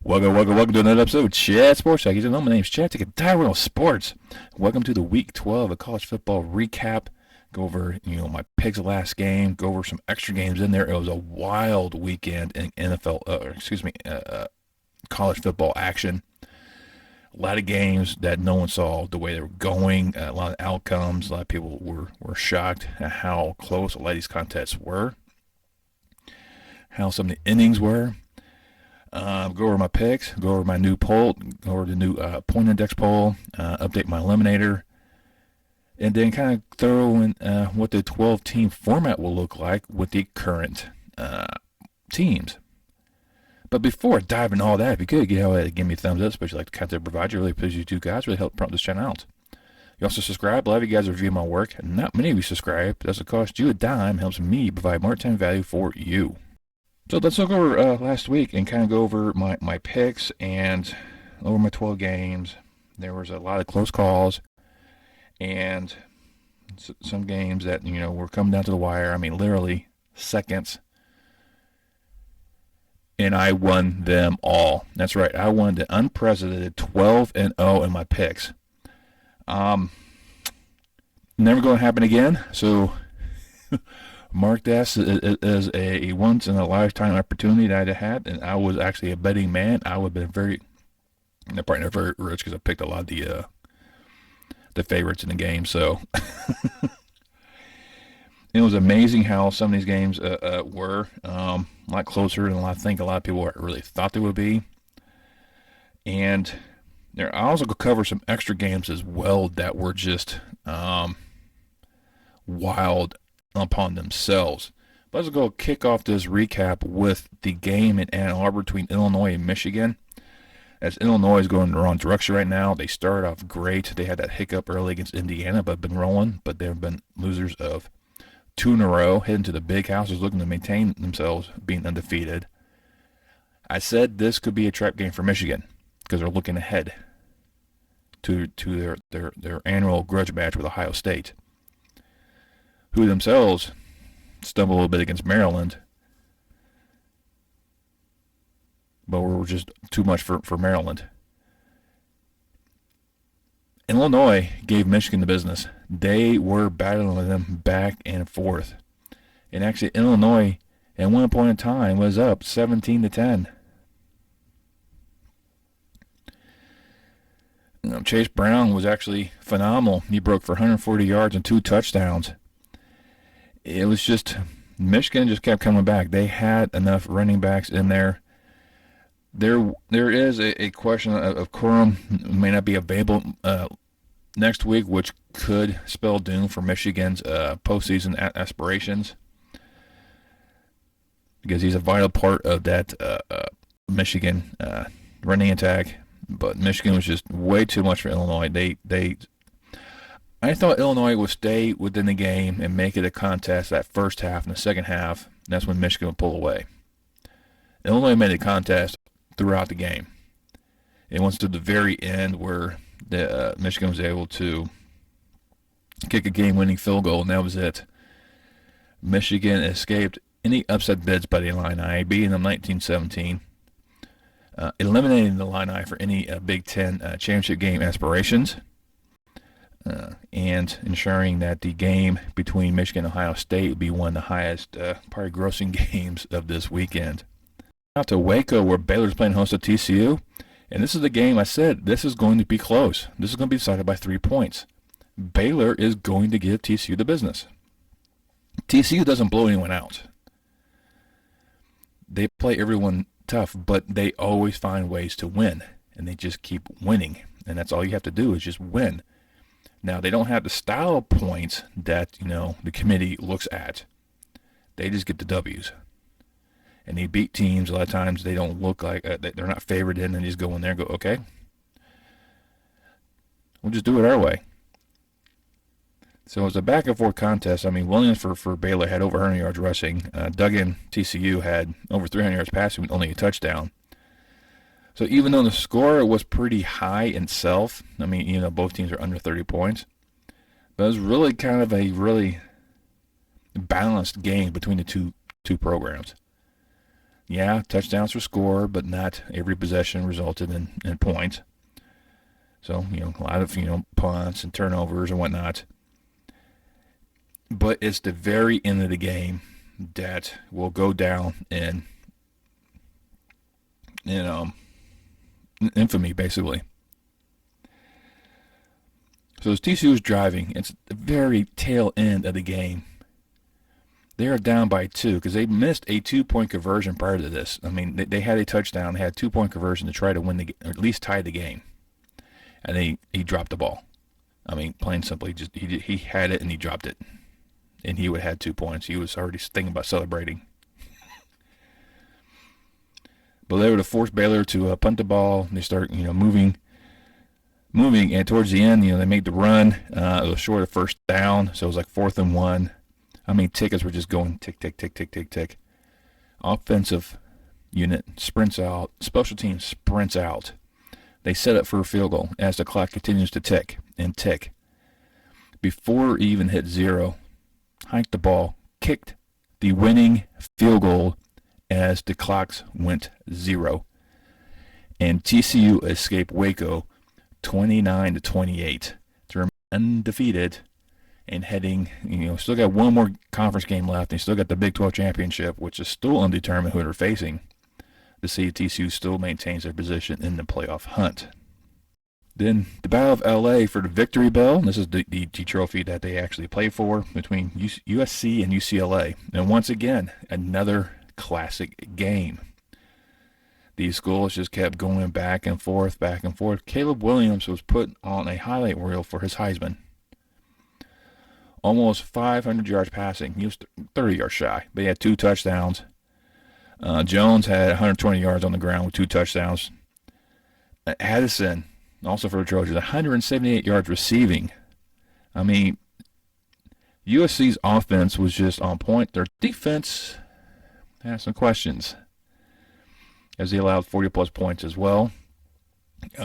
Welcome to another episode of Chat Sports Talk. My name's Chad. Take a dive on sports. Welcome to the Week 12 of college football recap. Go over, my picks last game. Go over some extra games in there. It was a wild weekend in college football action. A lot of games that no one saw the way they were going. A lot of outcomes. A lot of people were shocked at how close a lot of these contests were. How some of the innings were. Go over my picks, go over my new poll, go over the new point index poll, update my eliminator, and then kind of throw in what the 12-team format will look like with the current teams. But before I dive into all that, if you could, go ahead and give me a thumbs up, especially like the content provider. Really appreciate you two guys. Really help prompt this channel out. You also subscribe. A lot of you guys review my work. Not many of you subscribe. It doesn't cost you a dime. Helps me provide more time value for you. So let's look over last week and kind of go over my picks and over my 12 games. There was a lot of close calls and some games that, were coming down to the wire. I mean, literally seconds. And I won them all. That's right. I won the unprecedented 12-0 in my picks. Never going to happen again. So mark this as a once-in-a-lifetime opportunity that I had, and I was actually a betting man. I would have been probably not very rich because I picked a lot of the favorites in the game. So it was amazing how some of these games were a lot closer than I think a lot of people really thought they would be. And I also could cover some extra games as well that were just wild upon themselves. But let's go kick off this recap with the game in Ann Arbor between Illinois and Michigan. As Illinois is going in the wrong direction right now. They started off great. They had that hiccup early against Indiana, but been rolling. But they've been losers of 2 in a row, heading to the big houses, looking to maintain themselves being undefeated. I said this could be a trap game for Michigan because they're looking ahead to their annual grudge match with Ohio State, who themselves stumbled a little bit against Maryland, but were just too much for Maryland. Illinois gave Michigan the business. They were battling them back and forth. And actually, Illinois, at one point in time, was up 17-10. Chase Brown was actually phenomenal. He broke for 140 yards and 2 touchdowns. It was just, Michigan just kept coming back. They had enough running backs in there. There is a question of Corum may not be available next week, which could spell doom for Michigan's postseason aspirations, because he's a vital part of that Michigan running attack. But Michigan was just way too much for Illinois. I thought Illinois would stay within the game and make it a contest that first half. And the second half, that's when Michigan would pull away. Illinois made a contest throughout the game. It went to the very end where Michigan was able to kick a game-winning field goal, and that was it. Michigan escaped any upset bids by the Illini, beating them 19-17, eliminating the Illini for any Big Ten championship game aspirations. And ensuring that the game between Michigan and Ohio State would be one of the highest, probably grossing games of this weekend. Out to Waco, where Baylor's playing host to TCU. And this is the game I said, this is going to be close. This is going to be decided by 3 points. Baylor is going to give TCU the business. TCU doesn't blow anyone out. They play everyone tough, but they always find ways to win. And they just keep winning. And that's all you have to do is just win. Now, they don't have the style of points that, the committee looks at. They just get the W's. And they beat teams. A lot of times they don't look like they're not favored in, and they just go in there and go, okay, we'll just do it our way. So it was a back-and-forth contest. I mean, Williams for Baylor had over 100 yards rushing. Duggan, TCU, had over 300 yards passing with only a touchdown. So even though the score was pretty high in itself, I mean, both teams are under 30 points, but it was really kind of a really balanced game between the two programs. Yeah, touchdowns were scored, but not every possession resulted in points. So, a lot of, punts and turnovers and whatnot. But it's the very end of the game that will go down in infamy, basically. So as TCU is driving, it's the very tail end of the game. They are down by 2 because they missed a 2-point conversion prior to this. I mean, they had a touchdown, they had a 2-point conversion to try to win or at least tie the game, and he dropped the ball. I mean, plain simply, just he had it and he dropped it, and he would have had 2 points. He was already thinking about celebrating. But they were to force Baylor to punt the ball. They start, moving, and towards the end, they made the run. It was short of first down, so it was like 4th and 1. I mean, tickets were just going tick, tick, tick, tick, tick, tick. Offensive unit sprints out. Special teams sprints out. They set up for a field goal as the clock continues to tick and tick. Before it even hit 0, hiked the ball, kicked the winning field goal as the clocks went 0. And TCU escaped Waco 29-28 to remain undefeated and heading, still got one more conference game left. They still got the Big 12 championship, which is still undetermined who they're facing, to see if TCU still maintains their position in the playoff hunt. Then the Battle of LA for the Victory Bell. This is the trophy that they actually play for between USC and UCLA. And once again, another classic game. These schools just kept going back and forth, back and forth. Caleb Williams was put on a highlight reel for his Heisman. Almost 500 yards passing. He was 30 yards shy, but he had 2 touchdowns. Jones had 120 yards on the ground with 2 touchdowns. Addison, also for the Trojans, 178 yards receiving. I mean, USC's offense was just on point. Their defense has some questions, as he allowed 40-plus points as well.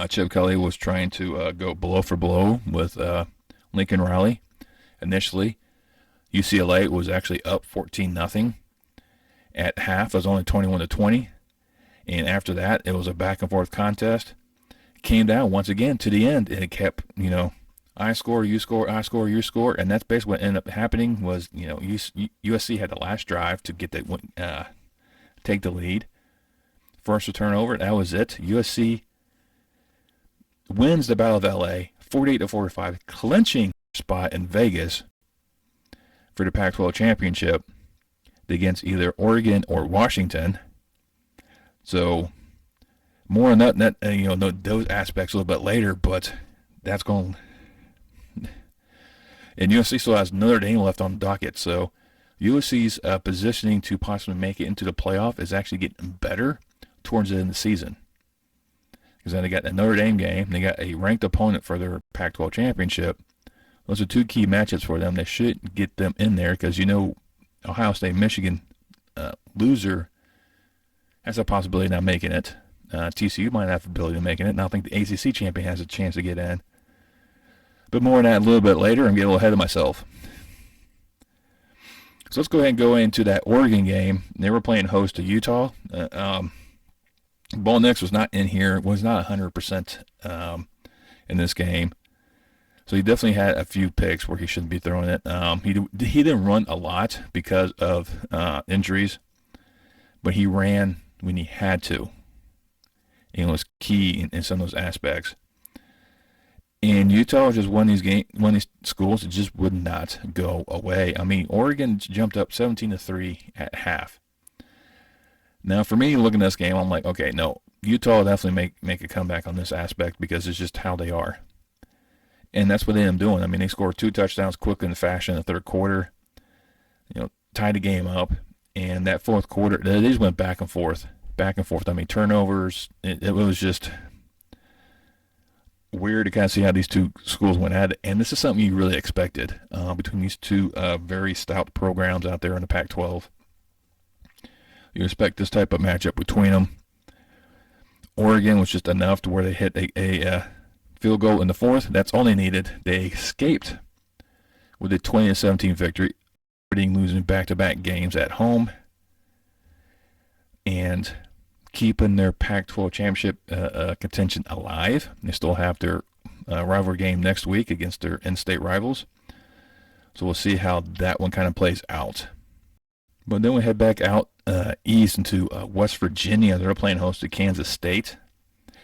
Chip Kelly was trying to go blow for blow with Lincoln Riley. Initially, UCLA was actually up 14-0. At half, it was only 21-20. And after that, it was a back-and-forth contest. It came down once again to the end, and it kept, I score, you score, I score, you score. And that's basically what ended up happening was, USC had the last drive to get take the lead. First to turnover, that was it. USC wins the Battle of LA 48-45, clinching spot in Vegas for the Pac-12 championship against either Oregon or Washington. So more on that those aspects a little bit later, but that's going. And USC still has Notre Dame left on the docket, so USC's positioning to possibly make it into the playoff is actually getting better towards the end of the season. Because then they got the Notre Dame game, they got a ranked opponent for their Pac-12 championship. Those are 2 key matchups for them. They should get them in there because, Ohio State, Michigan loser has a possibility of not making it. TCU might have the ability of making it, and I think the ACC champion has a chance to get in. But more on that a little bit later. I'm getting a little ahead of myself. So let's go ahead and go into that Oregon game. They were playing host to Utah. Bo Nix was not in here, was not 100% in this game. So he definitely had a few picks where he shouldn't be throwing it. He didn't run a lot because of injuries, but he ran when he had to. And it was key in some of those aspects. And Utah was just one of these schools that just would not go away. I mean, Oregon jumped up 17-3 at half. Now, for me, looking at this game, I'm like, okay, no, Utah will definitely make a comeback on this aspect because it's just how they are. And that's what they ended up doing. I mean, they scored 2 touchdowns quickly in the fashion in the third quarter, tied the game up. And that fourth quarter, they just went back and forth. I mean, turnovers, it was just weird to kind of see how these 2 schools went at it. And this is something you really expected between these 2 very stout programs out there in the Pac-12. You expect this type of matchup between them. Oregon was just enough to where they hit a field goal in the fourth. That's all they needed. They escaped with a 20-17 victory, losing back-to-back games at home. and keeping their Pac-12 championship contention alive. They still have their rivalry game next week against their in-state rivals. So we'll see how that one kind of plays out. But then we head back out east into West Virginia. They're playing host to Kansas State.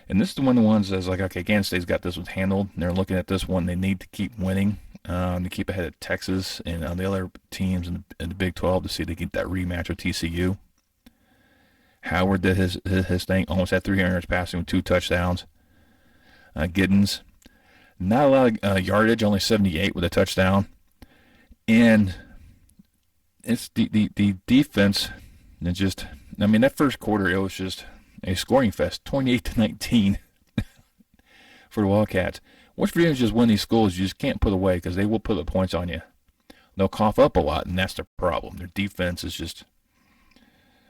And this is one of the ones that's like, okay, Kansas State's got this one handled. And they're looking at this one. They need to keep winning to keep ahead of Texas and the other teams in the Big 12 to see if they get that rematch with TCU. Howard did his thing, almost had 300 yards passing with 2 touchdowns. Giddens, not a lot of yardage, only 78 with a touchdown. And it's the defense. It just, I mean, that first quarter, it was just a scoring fest, 28-19 for the Wildcats. West Virginia's just one of these schools you just can't put away because they will put the points on you. They'll cough up a lot, and that's the problem. Their defense is just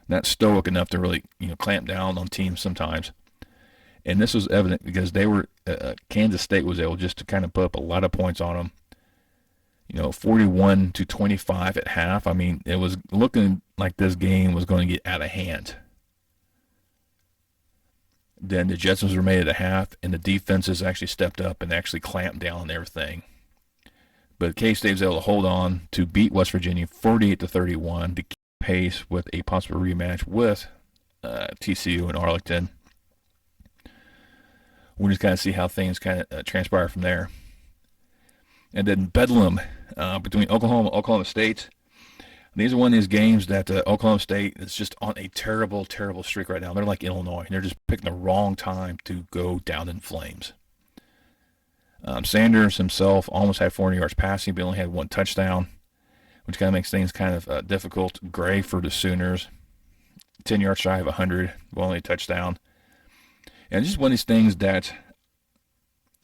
not stoic enough to really, clamp down on teams sometimes. And this was evident because they were Kansas State was able just to kind of put up a lot of points on them. 41-25 at half. I mean, it was looking like this game was going to get out of hand. Then the adjustments were made at a half, and the defenses actually stepped up and actually clamped down on everything. But K-State was able to hold on to beat West Virginia 48-31 to keep pace with a possible rematch with TCU and Arlington. We'll just kind of see how things kind of transpire from there. And then Bedlam between Oklahoma and Oklahoma State. These are one of these games that Oklahoma State is just on a terrible, terrible streak right now. They're like Illinois. They're just picking the wrong time to go down in flames. Sanders himself almost had 400 yards passing, but only had 1 touchdown, which kind of makes things kind of difficult. Gray for the Sooners, 10 yards shy of 100, with only a touchdown. And just one of these things that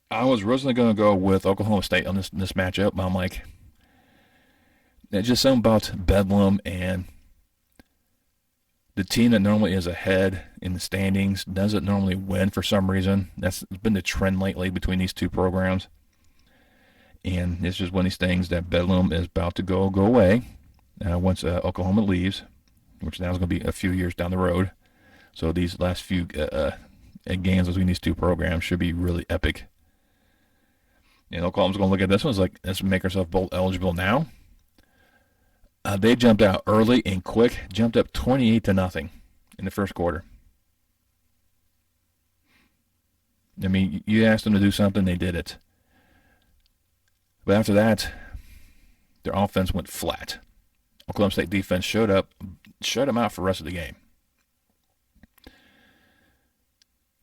I was originally going to go with Oklahoma State on this matchup, but I'm like, there's just something about Bedlam and the team that normally is ahead in the standings doesn't normally win for some reason. That's been the trend lately between these two programs. And it's just one of these things that Bedlam is about to go away once Oklahoma leaves, which now is going to be a few years down the road. So these last few games between these two programs should be really epic. And Oklahoma's going to look at this one. It's like, let's make ourselves bowl eligible now. They jumped out early and quick, jumped up 28-0 in the first quarter. I mean, you asked them to do something, they did it. But after that, their offense went flat. Oklahoma State defense showed up, shut them out for the rest of the game.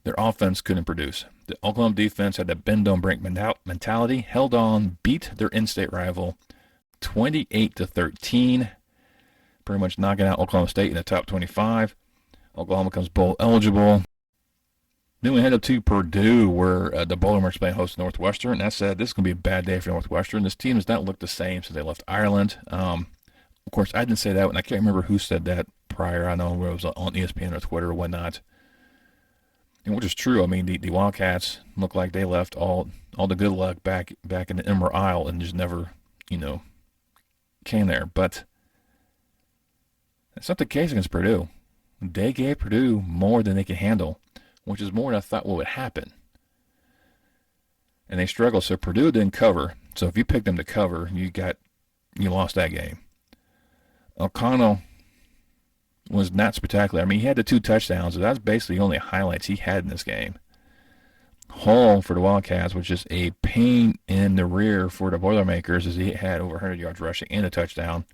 Their offense couldn't produce. The Oklahoma defense had that bend-don't-break mentality, held on, beat their in-state rival 28-13, pretty much knocking out Oklahoma State in the top 25. Oklahoma becomes bowl eligible. Then we head up to Purdue, where the Boilermakers play host Northwestern. And that said, this is going to be a bad day for Northwestern. This team does not look the same since they left Ireland. Of course, I didn't say that, and I can't remember who said that prior. I know it was on ESPN or Twitter or whatnot. And which is true. I mean, the Wildcats look like they left all the good luck back in the Emerald Isle and just never, came there. But that's not the case against Purdue. They gave Purdue more than they could handle, which is more than I thought what would happen. And they struggled, so Purdue didn't cover. So if you picked them to cover, you lost that game. O'Connell was not spectacular. I mean, he had the 2 touchdowns, so that's basically the only highlights he had in this game. Hall for the Wildcats was just a pain in the rear for the Boilermakers as he had over 100 yards rushing and a touchdown.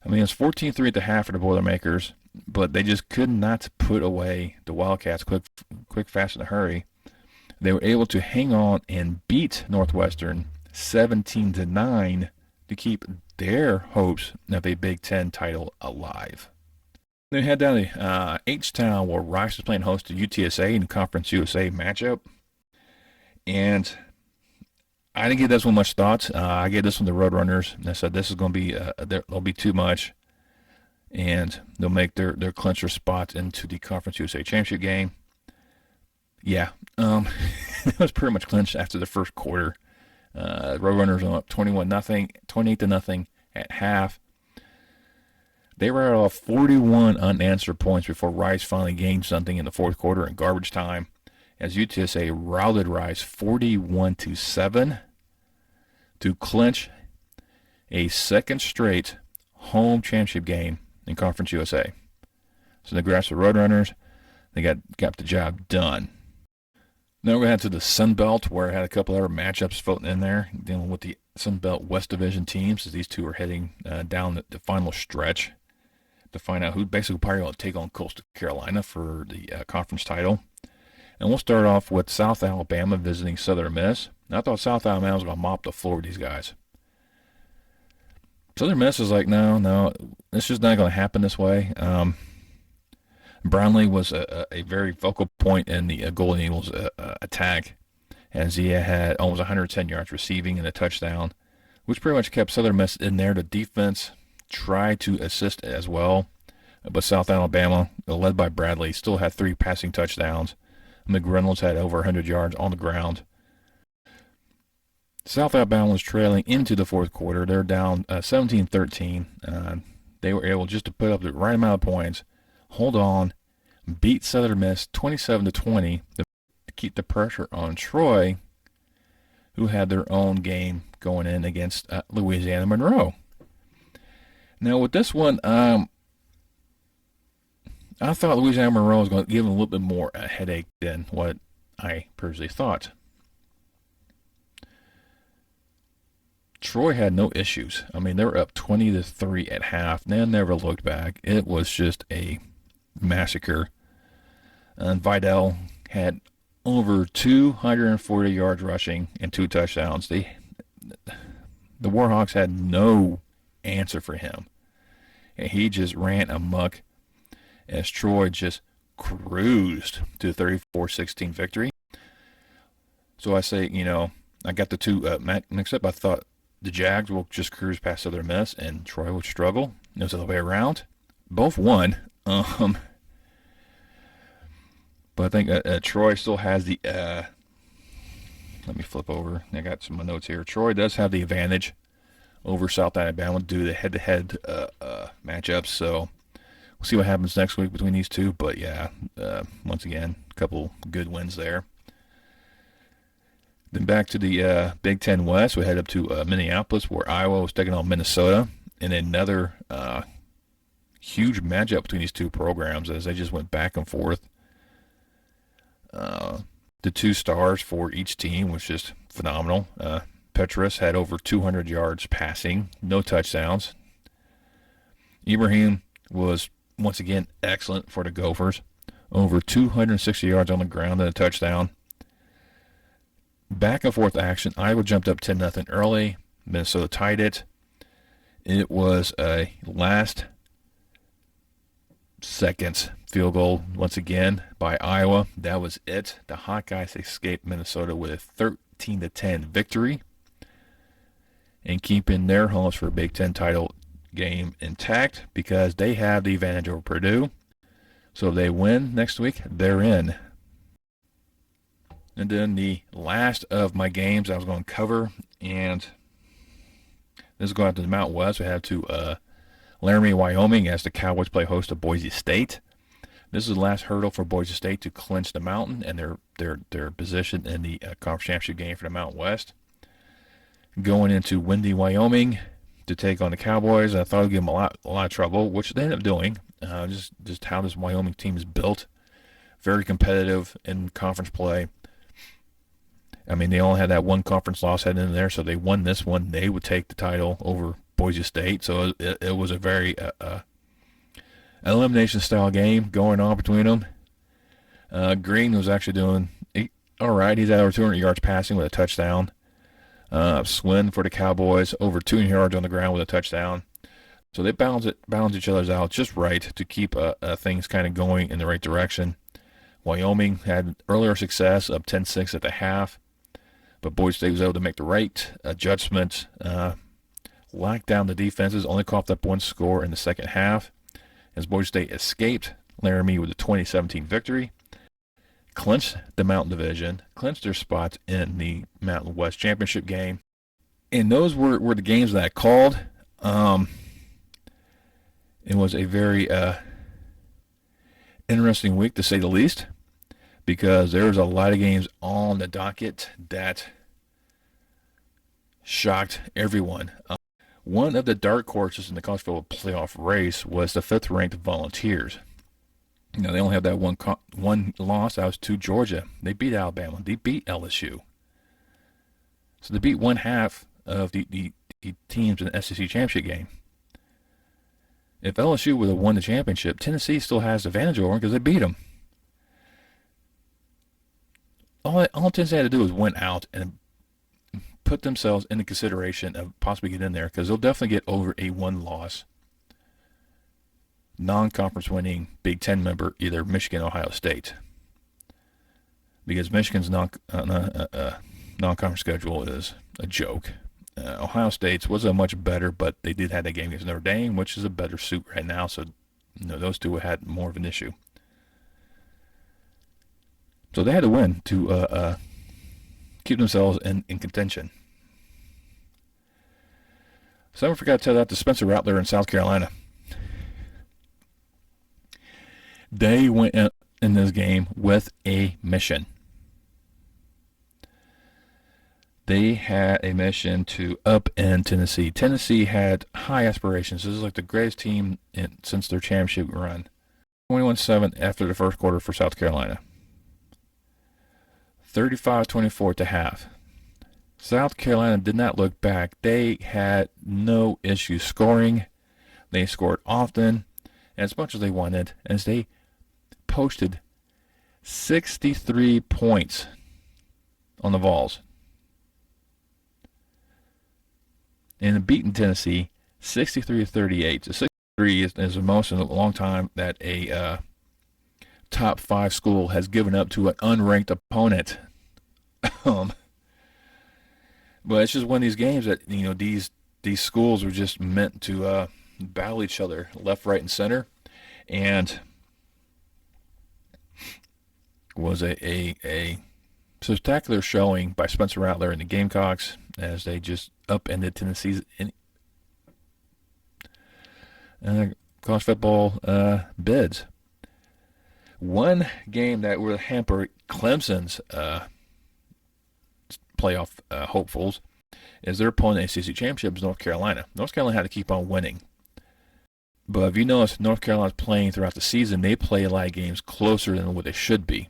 I mean, it was 14-3 at the half for the Boilermakers, but they just could not put away the Wildcats quick, fast, in a hurry. They were able to hang on and beat Northwestern 17-9 to keep their hopes of a Big Ten title alive. Then we head down to H-Town, where Rice is playing host to UTSA in the Conference USA matchup. And I didn't give this one much thought. I gave this one the Roadrunners, and I said this is going to be there'll be too much, and they'll make their clincher spot into the Conference USA championship game. Yeah, it was pretty much clinched after the first quarter. Roadrunners went up 21-0, 28-0 at half. They were off 41 unanswered points before Rice finally gained something in the fourth quarter in garbage time, as UTSA routed Rice 41-7 to clinch a second straight home championship game in Conference USA. So congrats to Roadrunners. They got the job done. Now we're going to the Sun Belt, where I had a couple other matchups floating in there, dealing with the Sun Belt West Division teams, as these two are heading down the final stretch to find out who basically probably going to take on Coastal Carolina for the conference title. And we'll start off with South Alabama visiting Southern Miss. I thought South Alabama was going to mop the floor with these guys. Southern Miss is like, no, it's just not going to happen this way. Brownlee was a very focal point in the Golden Eagles attack, as he had almost 110 yards receiving and a touchdown, which pretty much kept Southern Miss in there. The defense tried to assist as well, but South Alabama, led by Bradley, still had 3 passing touchdowns. McReynolds had over 100 yards on the ground. South Alabama was trailing into the fourth quarter. They're down 17-13. They were able just to put up the right amount of points, hold on, beat Southern Miss 27-20 to keep the pressure on Troy, who had their own game going in against Louisiana Monroe. Now with this one, I thought Louisiana Monroe was going to give them a little bit more a headache than what I personally thought. Troy had no issues. I mean, they were up 20-3 at half. They never looked back. It was just a massacre. And Vidal had over 240 yards rushing and 2 touchdowns. The Warhawks had no answer for him. And he just ran amok as Troy just cruised to a 34-16 victory. So I say, I got the two mixed up. I thought the Jags will just cruise past Southern Miss and Troy would struggle. It was the other way around. Both won. But I think Troy still has the let me flip over. I got some of my notes here. Troy does have the advantage over South Alabama due to the head-to-head matchups. So we'll see what happens next week between these two. But yeah, once again, a couple good wins there. Then back to the Big Ten West, we head up to Minneapolis, where Iowa was taking on Minnesota, and another huge matchup between these two programs as they just went back and forth. The 2 stars for each team was just phenomenal. Petrus had over 200 yards passing, no touchdowns. Ibrahim was once again excellent for the Gophers, over 260 yards on the ground and a touchdown. Back and forth action. Iowa jumped up 10-0 early. Minnesota tied it. It was a last seconds field goal once again by Iowa. That was it. The Hawkeyes escaped Minnesota with a 13-10 victory and keeping their hopes for a Big Ten title game intact because they have the advantage over Purdue. So if they win next week, they're in. And then the last of my games I was going to cover, and this is going out to the Mountain West. We have to Laramie, Wyoming, as the Cowboys play host to Boise State. This is the last hurdle for Boise State to clinch the Mountain and their position in the conference championship game for the Mountain West. Going into windy Wyoming to take on the Cowboys. I thought it would give them a lot of trouble, which they ended up doing. Just how this Wyoming team is built. Very competitive in conference play. I mean, they only had that one conference loss heading in there, so they won this one. They would take the title over Boise State. So it was a very elimination-style game going on between them. Green was actually doing all right. He's at over 200 yards passing with a touchdown. Swin for the Cowboys, over 200 yards on the ground with a touchdown. So they balance each other's out just right to keep things kind of going in the right direction. Wyoming had earlier success, up 10-6 at the half. But Boise State was able to make the right adjustments, lock down the defenses, only coughed up one score in the second half, as Boise State escaped Laramie with a 2017 victory, clinched the Mountain Division, clinched their spots in the Mountain West Championship game. And those were the games that I called. It was a very interesting week, to say the least, because there was a lot of games on the docket that shocked everyone. One of the dark horses in the college football playoff race was the 5th-ranked Volunteers. They only have that one loss. That was to Georgia. They beat Alabama. They beat LSU. So they beat one half of the teams in the SEC championship game. If LSU would have won the championship, Tennessee still has the advantage over them because they beat them. All Tennessee had to do was win out and put themselves into consideration of possibly getting in there, because they'll definitely get over a one-loss, non-conference winning Big Ten member, either Michigan or Ohio State. Because Michigan's non-conference schedule is a joke. Ohio State's was a much better, but they did have that game against Notre Dame, which is a better suit right now. So, those two had more of an issue. So they had to win to keep themselves in contention. So I forgot to tell that to Spencer Rattler in South Carolina. They went in this game with a mission. They had a mission to upend Tennessee. Tennessee had high aspirations. This is like the greatest team since their championship run. 21-7 after the first quarter for South Carolina. 35-24 at the half. South Carolina did not look back. They had no issue scoring. They scored often, as much as they wanted, as they posted 63 points on the Vols. And beating Tennessee 63-38. So 63 is the most in a long time that a top 5 school has given up to an unranked opponent. But it's just one of these games that these schools are just meant to battle each other left, right, and center, and was a spectacular showing by Spencer Rattler and the Gamecocks as they just upended Tennessee's college football bids. One game that would hamper Clemson's playoff hopefuls is their opponent in the ACC championship is North Carolina. North Carolina had to keep on winning. But if you notice, North Carolina's playing throughout the season, they play a lot of games closer than what they should be.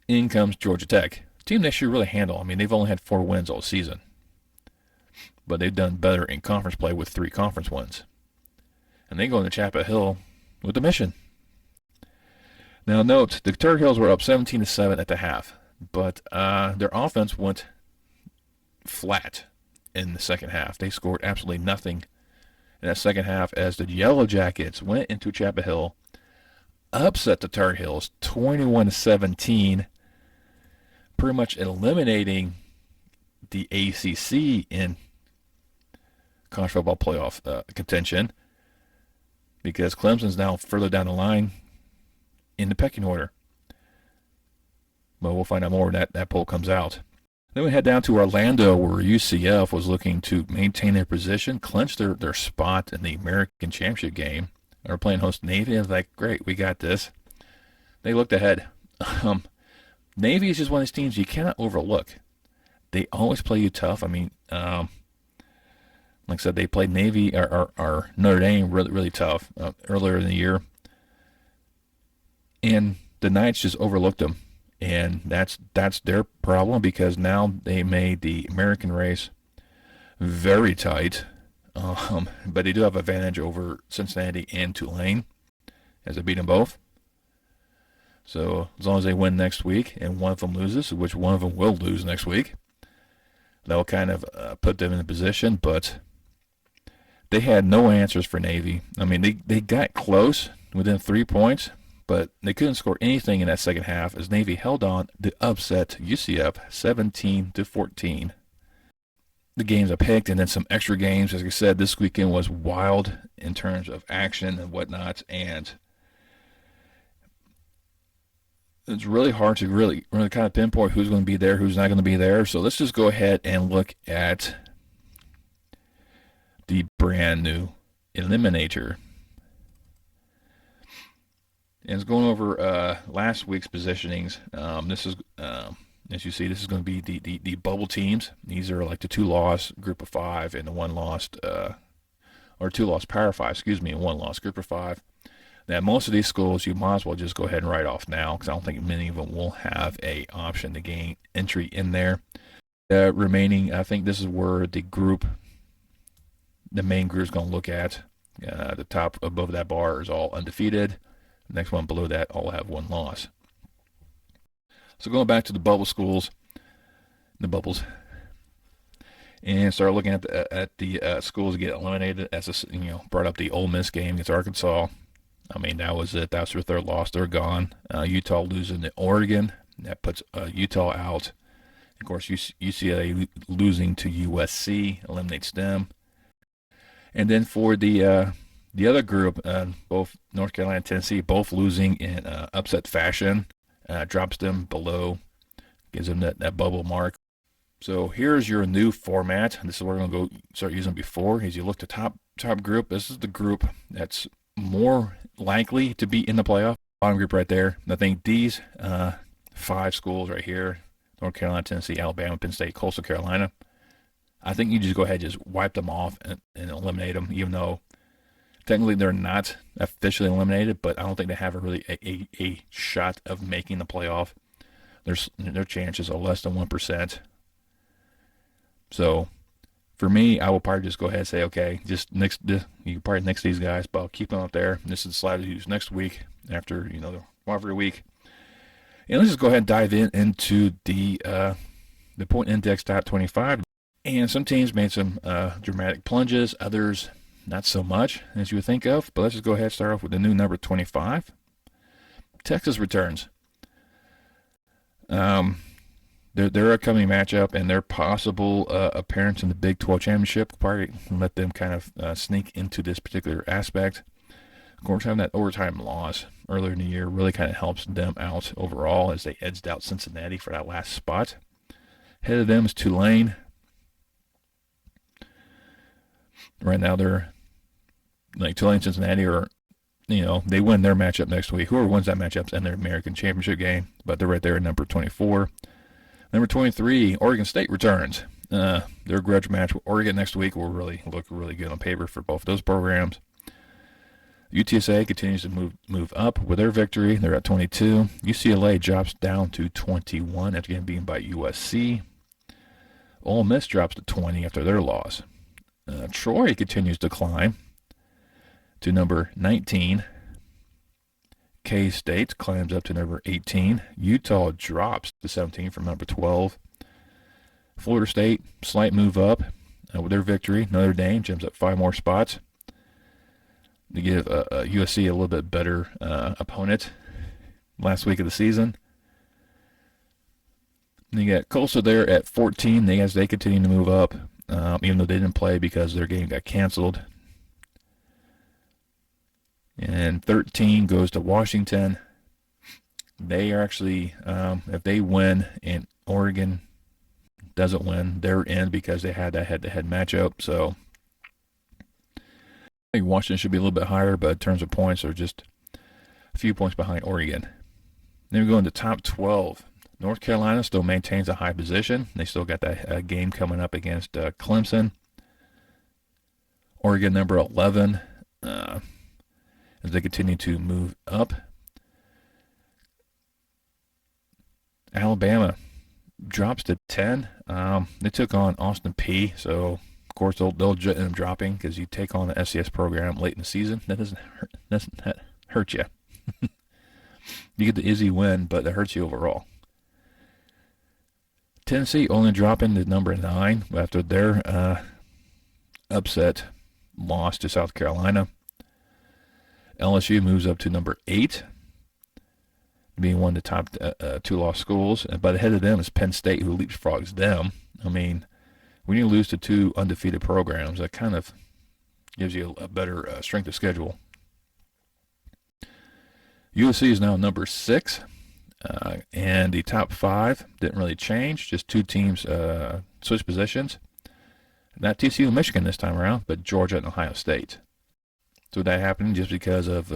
In comes Georgia Tech, a team they should really handle. I mean, they've only had 4 wins all season. But they've done better in conference play with 3 conference wins. And they go into Chapel Hill with a mission. Now note, the Tar Heels were up 17-7 at the half, but their offense went flat in the second half. They scored absolutely nothing in that second half as the Yellow Jackets went into Chapel Hill, upset the Tar Heels 21-17, pretty much eliminating the ACC in college football playoff contention, because Clemson's now further down the line in the pecking order. But we'll find out more when that poll comes out. Then we head down to Orlando, where UCF was looking to maintain their position, clinch their spot in the American Championship game. They were playing host Navy. I was like, great, we got this. They looked ahead. Navy is just one of these teams you cannot overlook. They always play you tough. I mean, like I said, they played Navy or Notre Dame really, really tough earlier in the year. And the Knights just overlooked them. And that's their problem, because now they made the American race very tight. But they do have an advantage over Cincinnati and Tulane, as they beat them both. So as long as they win next week and one of them loses, which one of them will lose next week, that'll kind of put them in a position. But they had no answers for Navy. I mean, they got close within 3 points, but they couldn't score anything in that second half as Navy held on to upset UCF 17-14. The games are picked, and then some extra games. As I said, this weekend was wild in terms of action and whatnot, and it's really hard to really kind of pinpoint who's going to be there, who's not going to be there. So let's just go ahead and look at the brand new Eliminator. And it's going over last week's positionings. This is, as you see, this is going to be the bubble teams. These are like the 2-loss group of 5 and the 1-lost, or 2-loss Power 5, excuse me, and 1-loss group of 5. Now, most of these schools, you might as well just go ahead and write off now, because I don't think many of them will have a option to gain entry in there. Remaining, I think this is where the main group is going to look at. The top above that bar is all undefeated. The next one below that all have 1 loss. So going back to the bubble schools, the bubbles, and start looking at the schools that get eliminated. As brought up the Ole Miss game against Arkansas. I mean, that was it. That's their third loss. They're gone. Utah losing to Oregon. That puts Utah out. Of course, UCLA losing to USC eliminates them. And then for the other group, both North Carolina and Tennessee, both losing in upset fashion, drops them below, gives them that bubble mark. So here's your new format. This is what we're going to go start using before. As you look to top group, this is the group that's more likely to be in the playoff. Bottom group right there. I think these 5 schools right here, North Carolina, Tennessee, Alabama, Penn State, Coastal Carolina, I think you just go ahead and just wipe them off and eliminate them, even though technically they're not officially eliminated, but I don't think they have a shot of making the playoff. Their chances are less than 1%. So for me, I will probably just go ahead and say, okay, just you can probably nix these guys, but I'll keep them up there. This is the slide to use next week after the rivalry week. And let's just go ahead and dive into the point index top 25. And some teams made some dramatic plunges, others not so much as you would think of. But let's just go ahead and start off with the new number 25. Texas returns. Their upcoming matchup and their possible appearance in the Big 12 championship probably let them kind of sneak into this particular aspect. Of course, having that overtime loss earlier in the year really kind of helps them out overall as they edged out Cincinnati for that last spot. Ahead of them is Tulane. Right now they're like Tulane, Cincinnati, or they win their matchup next week. Whoever wins that matchup's in their American Championship game, but they're right there at number 24. Number 23, Oregon State returns. Their grudge match with Oregon next week will look really good on paper for both those programs. UTSA continues to move up with their victory. They're at 22. UCLA drops down to 21 after getting beaten by USC. Ole Miss drops to 20 after their loss. Troy continues to climb to number 19. K-State climbs up to number 18. Utah drops to 17 from number 12. Florida State, slight move up with their victory. Notre Dame jumps up 5 more spots to give USC a little bit better opponent last week of the season. And you got Coastal there at 14. They continue to move up, even though they didn't play because their game got canceled. And 13 goes to Washington. They are actually, if they win and Oregon doesn't win, they're in because they had that head-to-head matchup. So I think Washington should be a little bit higher, but in terms of points, they're just a few points behind Oregon. Then we go into top 12. North Carolina still maintains a high position. They still got that game coming up against Clemson. Oregon number 11. As they continue to move up. Alabama drops to 10. They took on Austin Peay, so of course they'll end up dropping because you take on the FCS program late in the season. That doesn't hurt you. You get the easy win, but that hurts you overall. Tennessee only dropping to number 9 after their upset loss to South Carolina. LSU moves up to number 8, being one of the top 2-loss schools. But ahead of them is Penn State, who leapfrogs them. I mean, when you lose to 2 undefeated programs, that kind of gives you a better strength of schedule. USC is now number 6, and the top 5 didn't really change. Just 2 teams switched positions. Not TCU and Michigan this time around, but Georgia and Ohio State. So that happened just because of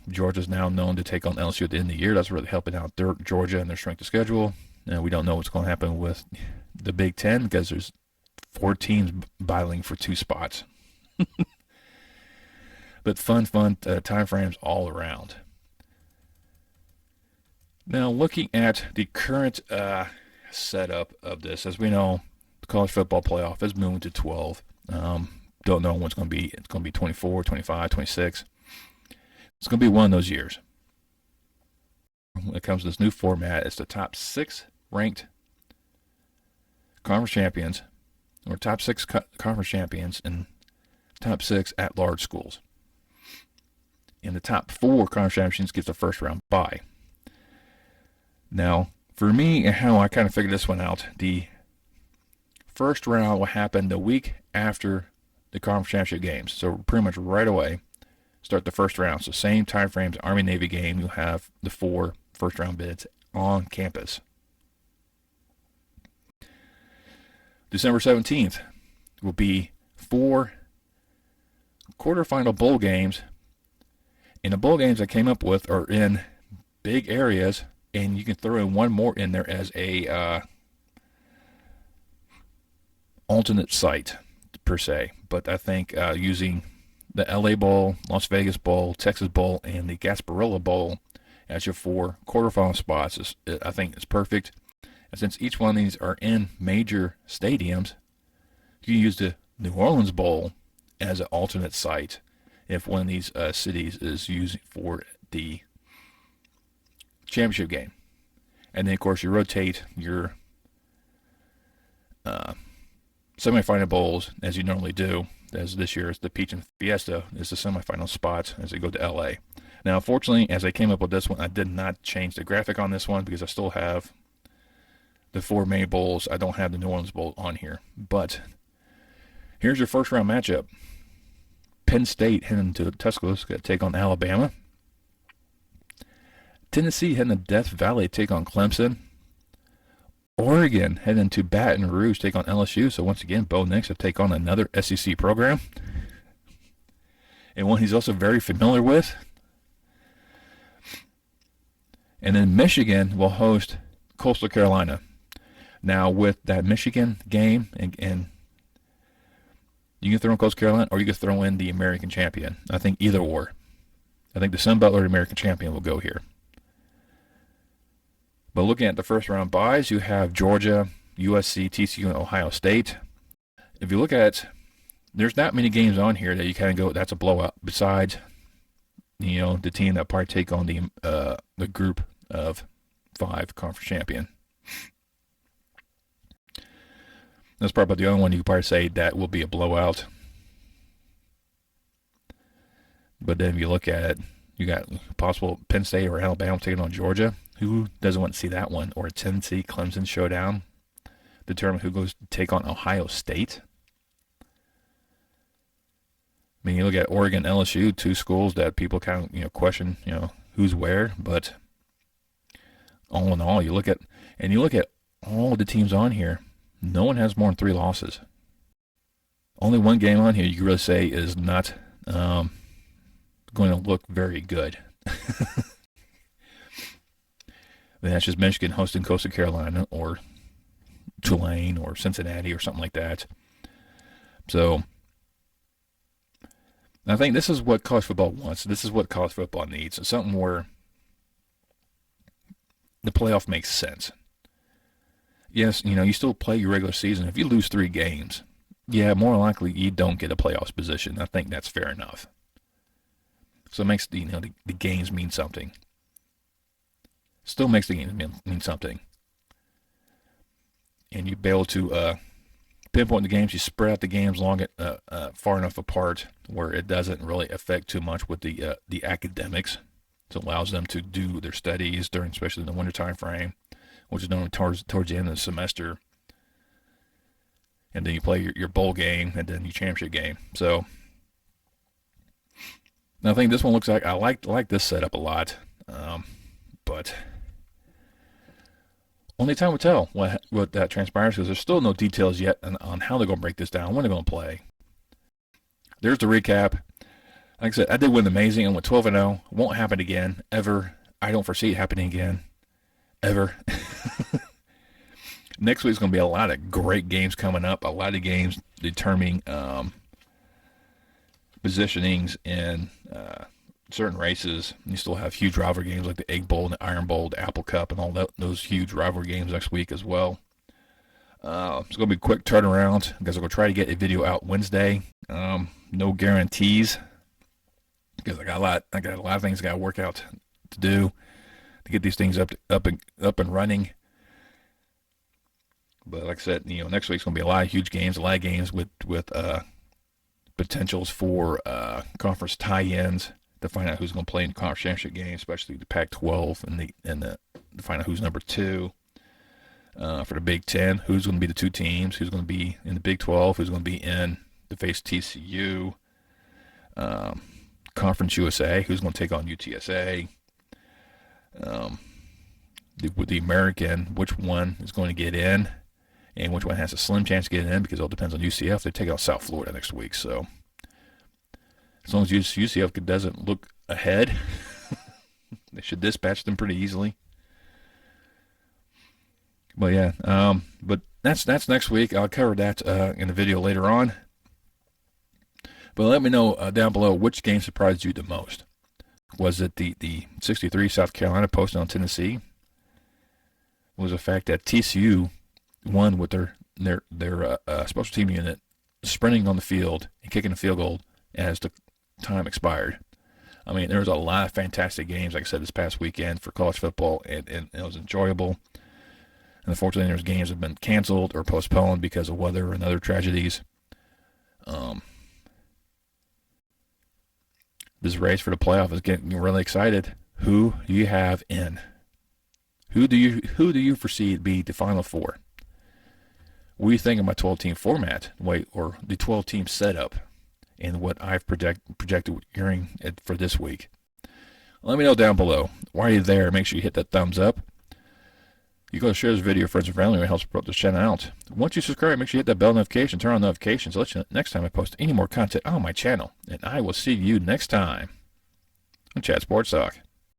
Georgia's now known to take on LSU at the end of the year. That's really helping out Georgia and their strength of schedule. And we don't know what's going to happen with the Big Ten because there's 4 teams battling for 2 spots. But fun time frames all around. Now, looking at the current setup of this, as we know, the college football playoff is moving to 12. Don't know when it's going to be. It's going to be 24, 25, 26. It's going to be one of those years. When it comes to this new format, it's the top 6 ranked conference champions, or top 6 conference champions, and top 6 at-large schools. And the top 4 conference champions gets a first-round bye. Now, for me and how I kind of figured this one out, the first round will happen the week after the conference championship games. So pretty much right away, start the first round. So same time frames, Army-Navy game, you'll have the 4 first-round bids on campus. December 17th will be 4 quarterfinal bowl games. And the bowl games I came up with are in big areas, and you can throw in one more in there as a alternate site, per se. But I think using the LA Bowl, Las Vegas Bowl, Texas Bowl, and the Gasparilla Bowl as your 4 quarterfinal spots, I think it's perfect. And since each one of these are in major stadiums, you can use the New Orleans Bowl as an alternate site if one of these cities is used for the championship game. And then, of course, you rotate your semifinal bowls as you normally do. As this year, the Peach and Fiesta is the semifinal spots as they go to LA. Now, unfortunately, as I came up with this one, I did not change the graphic on this one because I still have the 4 main bowls. I don't have the New Orleans Bowl on here. But here's your first round matchup. Penn State heading to Tuscaloosa to take on Alabama. Tennessee heading to Death Valley to take on Clemson. Oregon heading to Baton Rouge to take on LSU. So once again, Bo Nix will take on another SEC program. And one he's also very familiar with. And then Michigan will host Coastal Carolina. Now with that Michigan game, and you can throw in Coastal Carolina or you can throw in the American champion. I think either or. I think the Sun Belt or the American champion will go here. But looking at the first round buys, you have Georgia, USC, TCU, and Ohio State. If you look at, there's not many games on here that you kind of go, that's a blowout. Besides, the team that partake on the group of 5 conference champion. That's probably the only one you could probably say that will be a blowout. But then if you look at it, you got possible Penn State or Alabama taking on Georgia. Who doesn't want to see that one? Or a Tennessee Clemson showdown. Determine who goes to take on Ohio State. I mean, you look at Oregon, LSU, 2 schools that people kind of question, who's where. But all in all, you look at all the teams on here. No one has more than 3 losses. Only one game on here you can really say is not going to look very good. And that's just Michigan hosting Coastal Carolina or Tulane or Cincinnati or something like that. So I think this is what college football wants. This is what college football needs. It's something where the playoff makes sense. Yes, you still play your regular season. If you lose 3 games, yeah, more likely you don't get a playoffs position. I think that's fair enough. So it makes the games mean something. Still makes the games mean something. And you be able to pinpoint the games. You spread out the games far enough apart where it doesn't really affect too much with the academics. So it allows them to do their studies during, especially in the winter time frame, which is normally towards the end of the semester. And then you play your bowl game and then your championship game. So I think this one looks like I like this setup a lot. But only time will tell what that transpires because there's still no details yet on how they're going to break this down, when they're going to play. There's the recap. Like I said, I did win amazing. I went 12-0. Won't happen again, ever. I don't foresee it happening again, ever. Next week's going to be a lot of great games coming up. A lot of games determining positionings in certain races. You still have huge rivalry games like the Egg Bowl and the Iron Bowl, the Apple Cup, and all those huge rivalry games next week as well. It's going to be a quick turnaround because I'm going to try to get a video out Wednesday. No guarantees because I got a lot of things I got to work out to do to get these things up and running. But like I said, next week's going to be a lot of huge games, a lot of games with potentials for conference tie-ins to find out who's going to play in the conference championship game, especially the Pac-12 and to find out who's number 2. For the Big Ten, who's going to be the 2 teams, who's going to be in the Big 12, who's going to be in to face TCU, Conference USA, who's going to take on UTSA, the American, which one is going to get in, and which one has a slim chance to get in because it all depends on UCF. They take out South Florida next week, so as long as UCF doesn't look ahead, they should dispatch them pretty easily. But yeah, but that's next week. I'll cover that in the video later on. But let me know down below which game surprised you the most. Was it the 63 South Carolina posted on Tennessee? Was the fact that TCU won with their special team unit sprinting on the field and kicking a field goal as the time expired? I mean, there was a lot of fantastic games, like I said, this past weekend for college football, and it was enjoyable. And unfortunately, there's games that have been canceled or postponed because of weather and other tragedies. This race for the playoff is getting really excited. Who do you have in? Who do you foresee to be the Final Four? What do you think of my 12-team format, or the 12-team setup, and what I've projected during it for this week? Let me know down below. While you're there, make sure you hit that thumbs up. You go share this video with friends and family. It helps promote this channel out. Once you subscribe, make sure you hit that bell notification, turn on notifications, so let you know next time I post any more content on my channel. And I will see you next time on Chat Sports Talk.